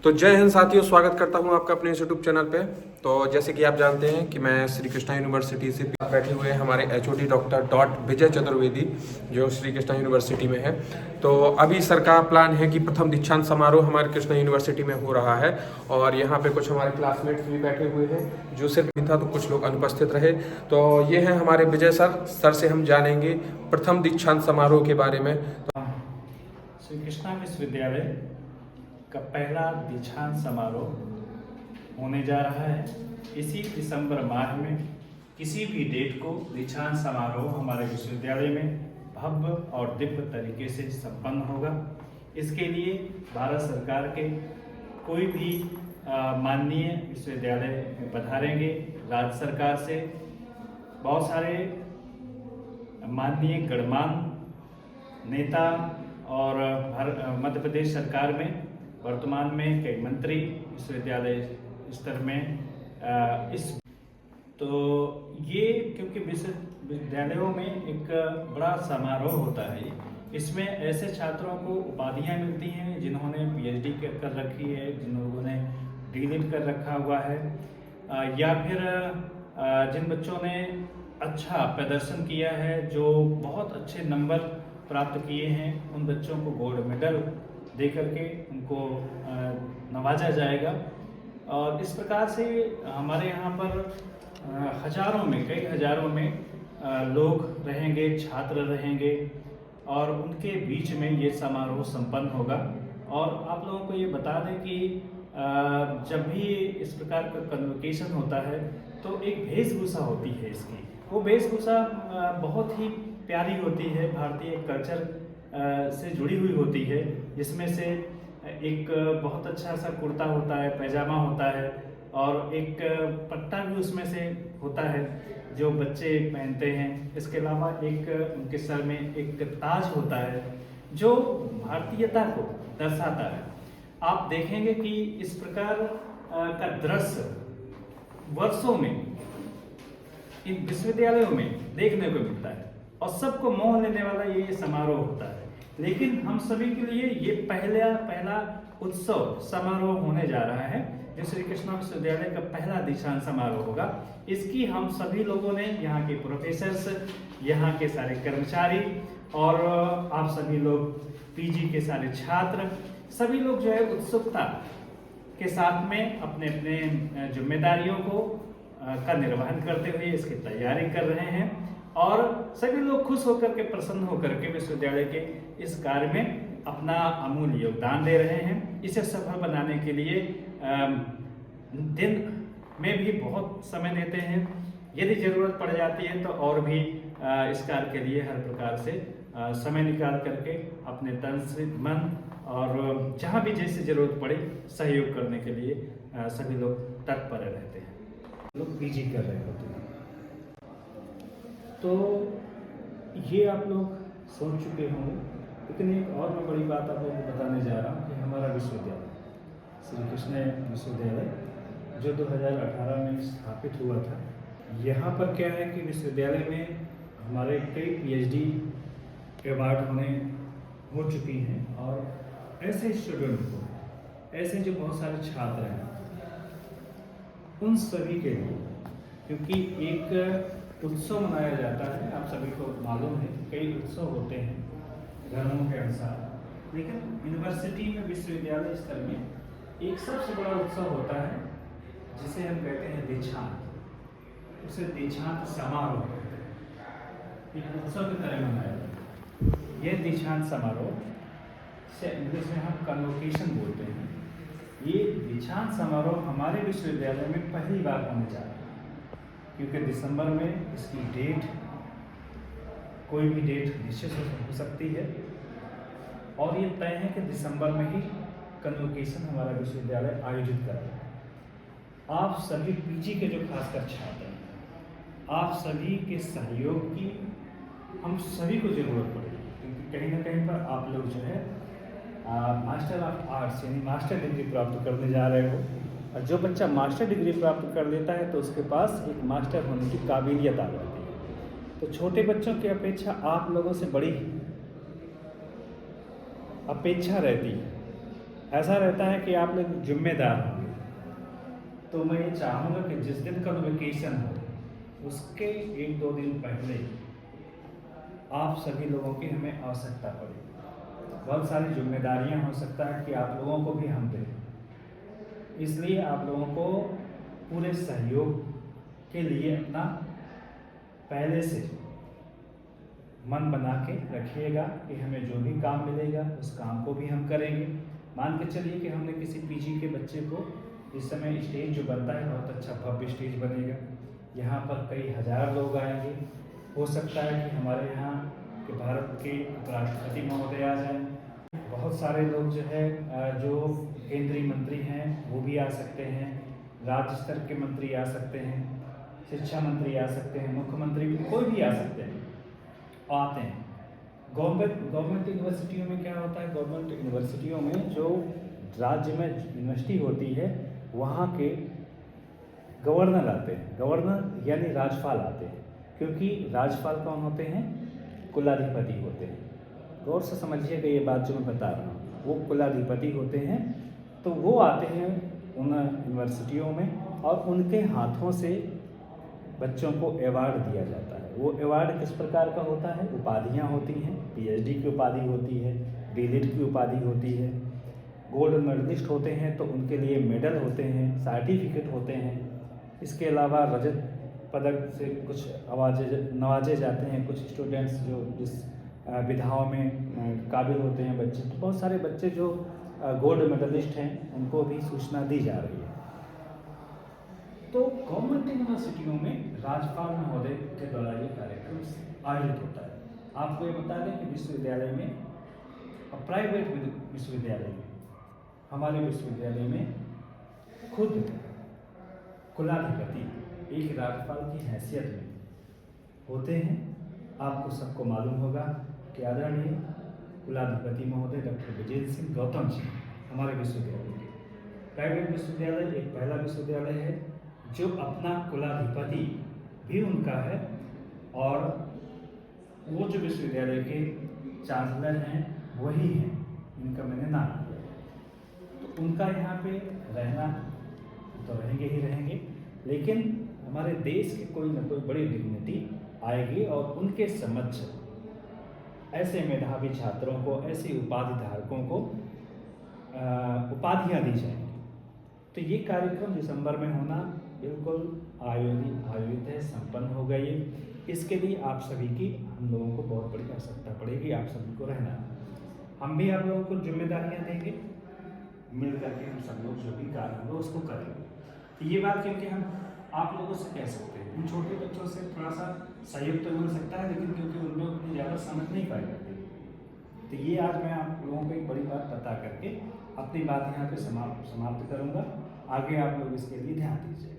तो जय हिंद साथियों, स्वागत करता हूं आपका अपने इस यूट्यूब चैनल पे। तो जैसे कि आप जानते हैं कि मैं श्री कृष्णा यूनिवर्सिटी से बैठे हुए हैं हमारे एचओडी डॉक्टर डॉट विजय चतुर्वेदी, जो श्री कृष्णा यूनिवर्सिटी में है। तो अभी सर का प्लान है कि प्रथम दीक्षांत समारोह हमारे कृष्णा यूनिवर्सिटी में हो रहा है और यहाँ पे कुछ हमारे क्लासमेट्स भी बैठे हुए हैं। जो सिर्फ भी था तो कुछ लोग अनुपस्थित रहे। तो ये हैं हमारे विजय सर से हम जानेंगे प्रथम दीक्षांत समारोह के बारे में। श्री कृष्णा विश्वविद्यालय का पहला दीक्षांत समारोह होने जा रहा है। इसी दिसंबर माह में किसी भी डेट को दीक्षांत समारोह हमारे विश्वविद्यालय में भव्य और दिव्य तरीके से संपन्न होगा। इसके लिए भारत सरकार के कोई भी माननीय विश्वविद्यालय में पधारेंगे। राज्य सरकार से बहुत सारे माननीय गणमान्य नेता और मध्य प्रदेश सरकार में वर्तमान में कई मंत्री विश्वविद्यालय स्तर में तो ये क्योंकि विश्वविद्यालयों में एक बड़ा समारोह होता है। इसमें ऐसे छात्रों को उपाधियां मिलती हैं जिन्होंने पीएचडी कर रखी है, जिन लोगों ने डीलिट कर रखा हुआ है, या फिर जिन बच्चों ने अच्छा प्रदर्शन किया है, जो बहुत अच्छे नंबर प्राप्त किए हैं, उन बच्चों को गोल्ड मेडल दे करके उनको नवाजा जाएगा। और इस प्रकार से हमारे यहाँ पर हजारों में, कई हजारों में लोग रहेंगे, छात्र रहेंगे और उनके बीच में ये समारोह संपन्न होगा। और आप लोगों को ये बता दें कि जब भी इस प्रकार का कन्वोकेशन होता है तो एक वेशभूषा होती है इसकी। वो वेशभूषा बहुत ही प्यारी होती है, भारतीय कल्चर से जुड़ी हुई होती है, जिसमें से एक बहुत अच्छा सा कुर्ता होता है, पैजामा होता है और एक पट्टा भी उसमें से होता है जो बच्चे पहनते हैं। इसके अलावा एक उनके सर में एक ताज होता है जो भारतीयता को दर्शाता है। आप देखेंगे कि इस प्रकार का दृश्य वर्षों में इन विश्वविद्यालयों में देखने को मिलता है और सबको मोह लेने वाला ये समारोह होता है। लेकिन हम सभी के लिए ये पहला उत्सव समारोह होने जा रहा है, जो श्री कृष्णा विश्वविद्यालय का पहला दीक्षांत समारोह होगा। इसकी हम सभी लोगों ने, यहाँ के प्रोफेसर्स, यहाँ के सारे कर्मचारी और आप सभी लोग पीजी के सारे छात्र, सभी लोग जो है उत्सुकता के साथ में अपने अपने जिम्मेदारियों को का निर्वहन करते हुए इसकी तैयारी कर रहे हैं और सभी लोग खुश होकर के, प्रसन्न होकर के विश्वविद्यालय के इस कार्य में अपना अमूल्य योगदान दे रहे हैं। इसे सफल बनाने के लिए दिन में भी बहुत समय देते हैं। यदि जरूरत पड़ जाती है तो और भी इस कार्य के लिए हर प्रकार से समय निकाल करके अपने तन से मन और जहाँ भी जैसी जरूरत पड़े सहयोग करने के लिए सभी लोग तत्पर रहते हैं। लोग पीजी कर रहे होते हैं। तो ये आप लोग सोच चुके होंगे, लेकिन एक और मैं बड़ी बात आप लोगों को बताने जा रहा हूँ कि हमारा विश्वविद्यालय श्री कृष्ण विश्वविद्यालय जो 2018 में स्थापित हुआ था, यहाँ पर क्या है कि विश्वविद्यालय में हमारे कई पीएचडी अवार्ड हो चुकी हैं और ऐसे स्टूडेंट को, ऐसे जो बहुत सारे छात्र हैं, उन सभी के लिए, क्योंकि एक उत्सव मनाया जाता है, आप सभी को मालूम है कई उत्सव होते हैं धर्मों के अनुसार, लेकिन यूनिवर्सिटी में, विश्वविद्यालय स्तर में एक सबसे बड़ा उत्सव होता है जिसे हम कहते हैं दीक्षांत। उसे दीक्षांत समारोह कहते हैं। एक उत्सव की तरह मनाया जाता है। यह दीक्षांत समारोह से इंग्लिश में हम कन्वोकेशन बोलते हैं। ये दीक्षांत समारोह हमारे विश्वविद्यालय में पहली बार होने जा रहा है, क्योंकि दिसंबर में इसकी डेट, कोई भी डेट निश्चित हो सकती है और ये तय है कि दिसंबर में ही कन्वोकेशन हमारा विश्वविद्यालय आयोजित करेगा। आप सभी पीजी के जो खासकर छात्र हैं, आप सभी के सहयोग की हम सभी को जरूरत पड़ेगी, क्योंकि कहीं ना कहीं पर आप लोग जो है मास्टर ऑफ आर्ट्स यानी मास्टर डिग्री प्राप्त करने जा रहे हो, और जो बच्चा मास्टर डिग्री प्राप्त कर लेता है तो उसके पास एक मास्टर होने की काबिलियत आ जाती है। तो छोटे बच्चों की अपेक्षा आप लोगों से बड़ी अपेक्षा रहती है ऐसा रहता है कि आप लोग जिम्मेदार होंगे। तो मैं ये चाहूँगा कि जिस दिन कन्वोकेशन हो उसके 1-2 दिन पहले आप सभी लोगों की हमें आवश्यकता पड़ेगी। बहुत सारी जिम्मेदारियां हो सकता है कि आप लोगों को भी हम दें, इसलिए आप लोगों को पूरे सहयोग के लिए अपना पहले से मन बना के रखिएगा कि हमें जो भी काम मिलेगा उस काम को भी हम करेंगे। मान के चलिए कि हमने किसी पीजी के बच्चे को, इस समय स्टेज जो बनता है बहुत अच्छा भव्य स्टेज बनेगा, यहाँ पर कई हज़ार लोग आएंगे। हो सकता है कि हमारे यहाँ के भारत के उपराष्ट्रपति महोदय आ जाएं, बहुत सारे लोग जो है जो केंद्रीय मंत्री हैं वो भी आ सकते हैं, राज्य स्तर के मंत्री आ सकते हैं, शिक्षा मंत्री आ सकते हैं, मुख्यमंत्री भी, कोई भी आ सकते हैं, आते हैं। गवर्नमेंट यूनिवर्सिटियों में क्या होता है, गवर्नमेंट यूनिवर्सिटियों में जो राज्य में यूनिवर्सिटी होती है वहाँ के गवर्नर आते हैं, गवर्नर यानी राज्यपाल आते हैं, क्योंकि राज्यपाल कौन होते हैं, कुलाधिपति होते हैं। गौर से समझिएगा ये बात जो मैं बता रहा हूँ, वो कुलाधिपति होते हैं। तो वो आते हैं उन यूनिवर्सिटियों में और उनके हाथों से बच्चों को अवार्ड दिया जाता है। वो अवार्ड किस प्रकार का होता है, उपाधियाँ होती हैं, पीएचडी की उपाधि होती है, डीलिट की उपाधि होती है, गोल्ड मेडलिस्ट होते हैं तो उनके लिए मेडल होते हैं, सर्टिफिकेट होते हैं। इसके अलावा रजत पदक से कुछ नवाजे जाते हैं कुछ स्टूडेंट्स जो जिस विधाओं में काबिल होते हैं बच्चे। तो बहुत सारे बच्चे जो गोल्ड मेडलिस्ट हैं उनको भी सूचना दी जा रही है। तो गवर्नमेंट यूनिवर्सिटियों में राज्यपाल महोदय के द्वारा ये कार्यक्रम आयोजित होता है। आपको ये बता दें कि विश्वविद्यालय में और प्राइवेट विश्वविद्यालय में, हमारे विश्वविद्यालय में खुद कुलाधिपति एक राज्यपाल की हैसियत में होते हैं। आपको सबको मालूम होगा कि आदरणीय कुलाधिपति महोदय डॉक्टर विजेंद्र सिंह गौतम जी हमारे विश्वविद्यालय के प्राइवेट विश्वविद्यालय एक पहला विश्वविद्यालय है जो अपना कुलाधिपति भी उनका है, और वो जो विश्वविद्यालय के चांसलर हैं वही हैं, इनका मैंने नाम लिया। तो उनका यहाँ पे रहना तो रहेंगे ही रहेंगे, लेकिन हमारे देश की कोई ना कोई बड़ी डिग्निटी आएगी और उनके समक्ष ऐसे मेधावी छात्रों को, ऐसे उपाधि धारकों को उपाधियाँ दी जाएंगी। तो ये कार्यक्रम दिसंबर में होना बिल्कुल आयोजित है, संपन्न हो गई है। इसके लिए आप सभी की हम लोगों को बहुत बड़ी आवश्यकता पड़ेगी, आप सभी को रहना। हम भी आप लोगों को जिम्मेदारियाँ देंगे, मिल करके हम सब लोग जो भी कार्य होगा उसको करेंगे। तो ये बात क्योंकि हम आप लोगों से कह सकते हैं, इन छोटे बच्चों से थोड़ा सा सहयोग तो मिल सकता है, लेकिन क्योंकि उनमें उतनी ज़्यादा समझ नहीं पाई जाती। तो ये आज मैं आप लोगों को एक बड़ी बात बता करके अपनी बात यहाँ पे समाप्त करूँगा। आगे आप लोग इसके लिए ध्यान दीजिए।